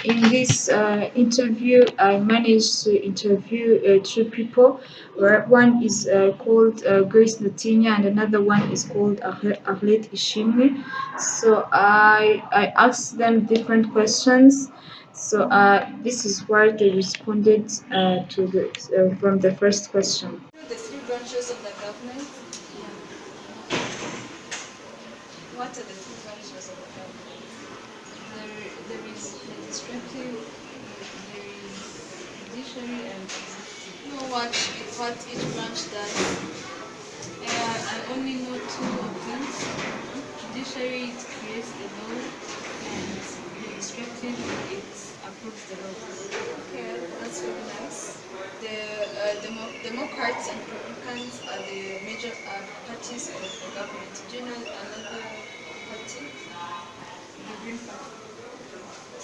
in this interview, I managed to interview two people. Where one is called Grace Latinia, and another one is called Arlette Ishimwe. So I asked them different questions. So this is why they responded to the from the first question. The three branches of the government. What are the three branches of the government? There is legislative, there is judiciary, and executive. You know what each branch does? I only know two of these. Judiciary, it creates the law, and legislative, it approves the laws. Okay, that's really nice. Democrats and Republicans are the major parties of the government. Do you know another party? The Green Party.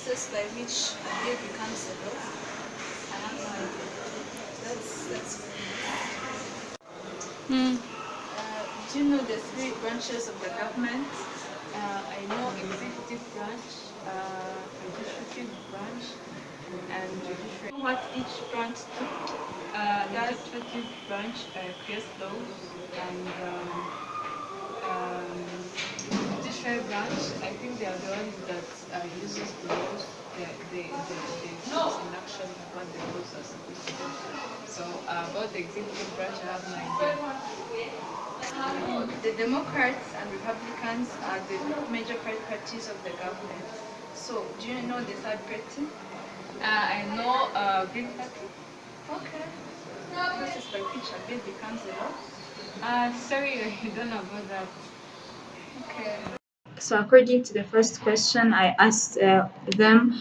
Process by which a bill becomes a law. I have no idea. That's do you know the three branches of the government? I know executive branch, legislative branch, and judiciary. You know what each branch do? The legislative branch creates laws, and judiciary branch, I think they are the ones that uses the laws, they put in action what the laws are supposed to do. So about the executive branch, I have no idea. The Democrats and Republicans are the major parties of the government. So, do you know the third party? I know Green Party. Okay. This is by which a bill becomes a law. Sorry, I don't know about that. Okay. So according to the first question, I asked them.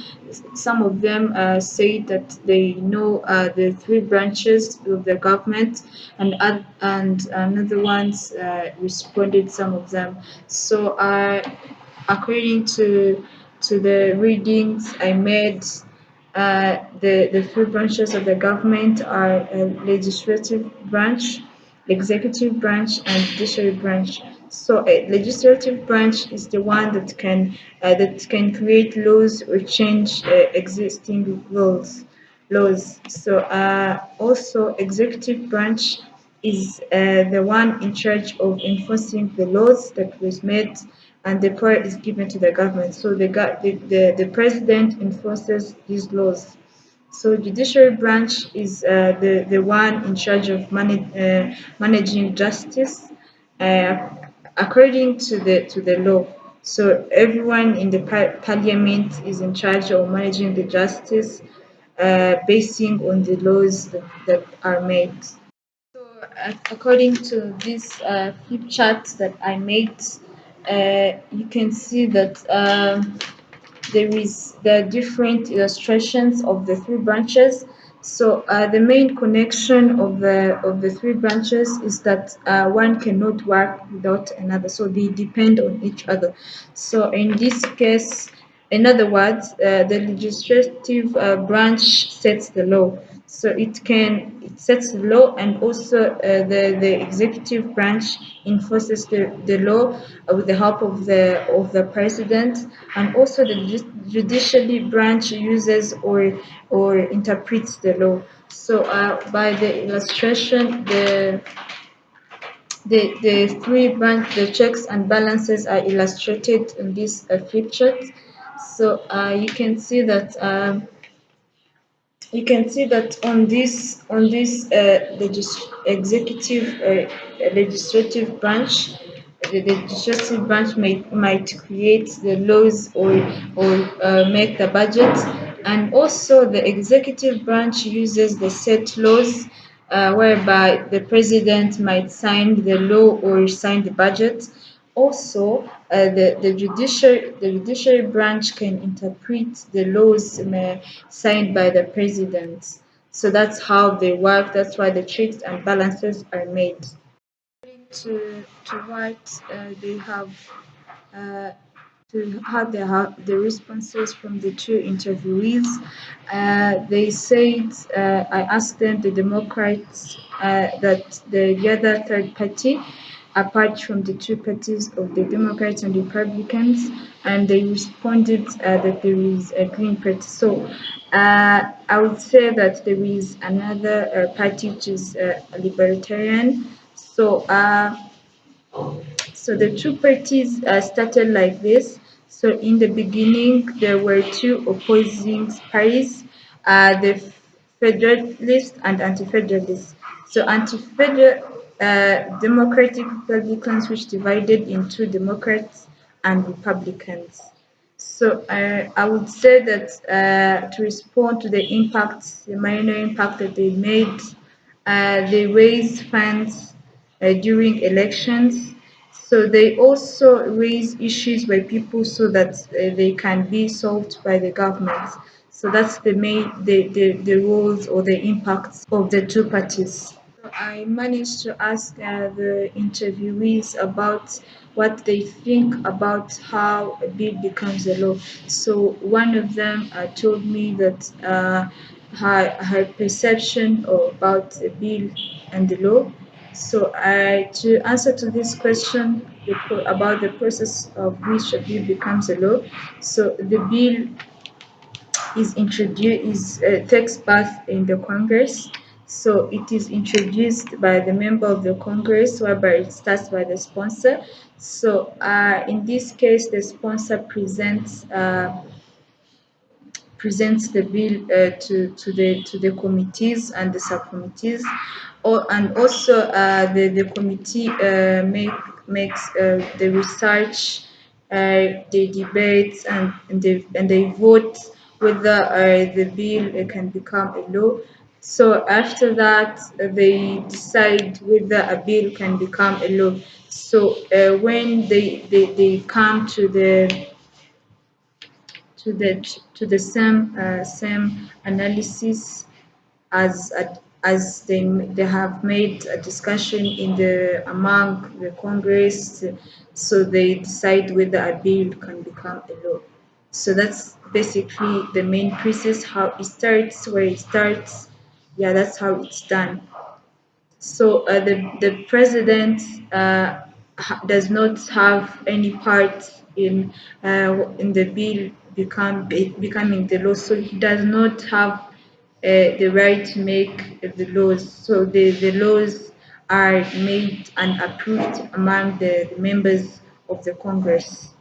Some of them said that they know the three branches of the government, and another ones responded some of them. So according to the readings I made, the three branches of the government are legislative branch, executive branch, and judiciary branch. So a legislative branch is the one that can create laws or change existing laws. So also executive branch is the one in charge of enforcing the laws that was made, and the power is given to the government. So the president enforces these laws. So judiciary branch is the one in charge of managing justice uh, according to the law. So everyone in the parliament is in charge of managing the justice basing on the laws that are made. So, according to this flip chart that I made, you can see that there is the different illustrations of the three branches. So the main connection of the three branches is that one cannot work without another. So they depend on each other. So in this case, in other words, the legislative branch sets the law. So it sets the law, and also the executive branch enforces the law with the help of the president, and also the judiciary branch uses or interprets the law. So by the illustration, the three branch, the checks and balances are illustrated in this flip chart. So you can see that on this executive legislative branch, the legislative branch might create the laws or make the budget, and also the executive branch uses the set laws whereby the president might sign the law or sign the budget. Also, the judiciary branch can interpret the laws signed by the president. So that's how they work. That's why the checks and balances are made. To what they have uh, to how they have the responses from the two interviewees. They said I asked them, the Democrats, that the other third party apart from the two parties of the Democrats and Republicans, and they responded that there is a Green Party. So I would say that there is another party which is a libertarian. So so the two parties started like this. So in the beginning, there were two opposing parties, the Federalists and Anti-Federalists. So Anti-Federal Democratic Republicans, which divided into Democrats and Republicans. So I would say that to respond to the impacts, the minor impact that they made, they raise funds during elections. So they also raise issues by people so that they can be solved by the government. So that's the main the roles or the impacts of the two parties. So I managed to ask the interviewees about what they think about how a bill becomes a law. So one of them told me that her perception about the bill and the law. So to answer to this question about the process of which a bill becomes a law, so the bill is introduced takes birth in the Congress. So it is introduced by the member of the Congress, whereby it starts by the sponsor. So in this case, the sponsor presents the bill to the committees and the subcommittees, and also the committee makes the research, they debate and they vote whether the bill can become a law. So after that, they decide whether a bill can become a law. So when they come to the same analysis as they have made a discussion in the among the Congress, so they decide whether a bill can become a law. So that's basically the main process, how it starts, where it starts. Yeah, that's how it's done. So the president does not have any part in the bill becoming the law. So he does not have the right to make the laws. So the laws are made and approved among the members of the Congress.